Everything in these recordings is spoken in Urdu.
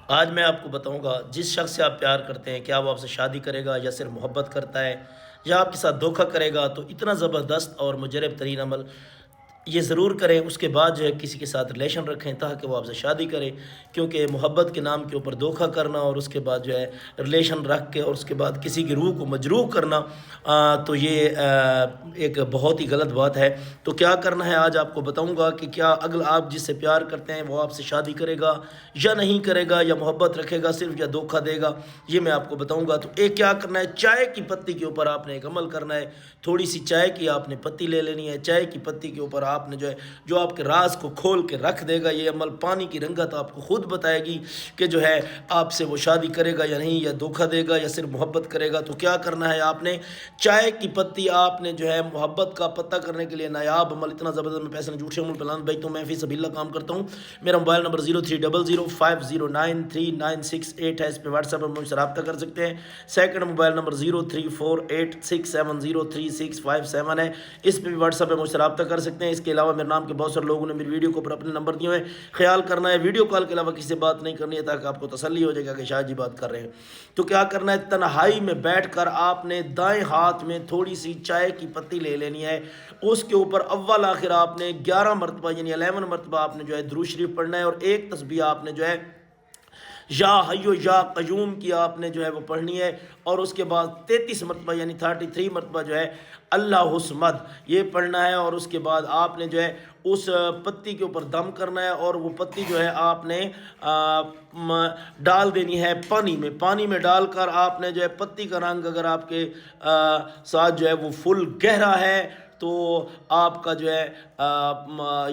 آج میں آپ کو بتاؤں گا جس شخص سے آپ پیار کرتے ہیں کیا وہ آپ سے شادی کرے گا یا صرف محبت کرتا ہے یا آپ کے ساتھ دھوکہ کرے گا. تو اتنا زبردست اور مجرب ترین عمل یہ ضرور کریں. اس کے بعد جو ہے کسی کے ساتھ ریلیشن رکھیں تاکہ وہ آپ سے شادی کرے, کیونکہ محبت کے نام کے اوپر دھوکہ کرنا اور اس کے بعد جو ہے ریلیشن رکھ کے اور اس کے بعد کسی کی روح کو مجروح کرنا تو یہ ایک بہت ہی غلط بات ہے. تو کیا کرنا ہے آج آپ کو بتاؤں گا کہ کیا اگر آپ جس سے پیار کرتے ہیں وہ آپ سے شادی کرے گا یا نہیں کرے گا, یا محبت رکھے گا صرف یا دھوکہ دے گا, یہ میں آپ کو بتاؤں گا. تو ایک کیا کرنا ہے, چائے کی پتی کے اوپر آپ نے ایک عمل کرنا ہے. تھوڑی سی چائے کی آپ نے پتی لے لینی ہے. چائے کی پتی کے اوپر آپ نے جو آپ کے راز کو کھول کے رکھ دے گا, یہ عمل پانی کی رنگت آپ کو خود بتائے گی کہ جو ہے آپ سے وہ شادی کرے گا یا نہیں, یا دھوکہ دے گا یا صرف محبت کرے گا. تو کیا کرنا ہے, آپ نے چائے کی پتی آپ نے جو ہے محبت کا پتہ کرنے کے لیے نایاب عمل, اتنا زبردست, میں پیسے جھوٹے عمل پلان بھائی تو میں فی سبیل اللہ کام کرتا ہوں. میرا موبائل نمبر 0300509396 ہے, اس پہ واٹس ایپ پر مجھ سے رابطہ کر سکتے ہیں. سیکنڈ موبائل نمبر 034867033657 ہے, اس پہ بھی واٹس ایپ پہ مجھ سے رابطہ کر سکتے ہیں. اس کے علاوہ میرے نام کے بہت سارے لوگوں نے میری ویڈیو کو پر اپنے نمبر دیے ہیں. خیال کرنا ہے ویڈیو کال کے علاوہ کسی سے بات نہیں کرنی ہے تاکہ آپ کو تسلی ہو جائے گا کہ شاہ جی بات کر رہے ہیں. تو کیا کرنا ہے, تنہائی میں بیٹھ کر آپ نے دائیں ہاتھ میں تھوڑی سی چائے کی پتی لے لینی ہے. اس کے اوپر اول آخر آپ نے 11 مرتبہ یعنی 11 مرتبہ آپ نے جو ہے درود شریف پڑھنا ہے, اور ایک تسبیح آپ نے جو ہے یا حیو یا قیوم کی آپ نے جو ہے وہ پڑھنی ہے. اور اس کے بعد 33 مرتبہ یعنی 33 مرتبہ جو ہے اللہ الصمد یہ پڑھنا ہے. اور اس کے بعد آپ نے جو ہے اس پتی کے اوپر دم کرنا ہے, اور وہ پتی جو ہے آپ نے ڈال دینی ہے پانی میں ڈال کر آپ نے جو ہے پتی کا رنگ اگر آپ کے ساتھ جو ہے وہ فل گہرا ہے تو آپ کا جو ہے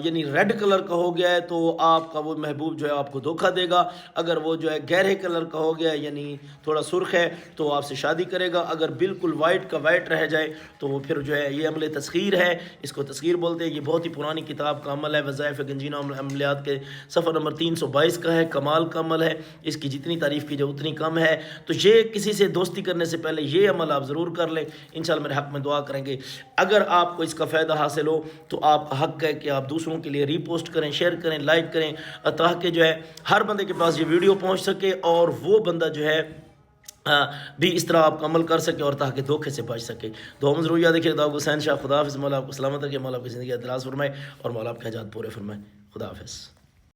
یعنی ریڈ کلر کا ہو گیا ہے تو آپ کا وہ محبوب جو ہے آپ کو دھوکہ دے گا. اگر وہ جو ہے گہرے کلر کا ہو گیا یعنی تھوڑا سرخ ہے تو آپ سے شادی کرے گا. اگر بالکل وائٹ کا وائٹ رہ جائے تو وہ پھر جو ہے یہ عمل تسخیر ہے, اس کو تسخیر بولتے ہیں. یہ بہت ہی پرانی کتاب کا عمل ہے, وظائف گنجینہ عملیات کے صفحہ نمبر 322 کا ہے. کمال کا عمل ہے, اس کی جتنی تعریف کی جائے اتنی کم ہے. تو یہ کسی سے دوستی کرنے سے پہلے یہ عمل آپ ضرور کر لیں, انشاءاللہ میرے حق میں دعا کریں گے. اگر آپ کو اس کا فائدہ حاصل ہو تو آپ کا حق ہے کہ آپ دوسروں کے لیے ری پوسٹ کریں, شیئر کریں, لائک کریں, تاکہ جو ہے ہر بندے کے پاس یہ ویڈیو پہنچ سکے اور وہ بندہ جو ہے بھی اس طرح آپ کا عمل کر سکے اور تاکہ دھوکے سے بچ سکے. تو ہم ضرور یاد رکھیے. خدا حسین شاہ, خدا حافظ. مولا آپ کو سلامت رکھے, مولا آپ کی زندگی دراز فرمائے اور مولا آپ کے حاجات پورے فرمائے. خدا حافظ.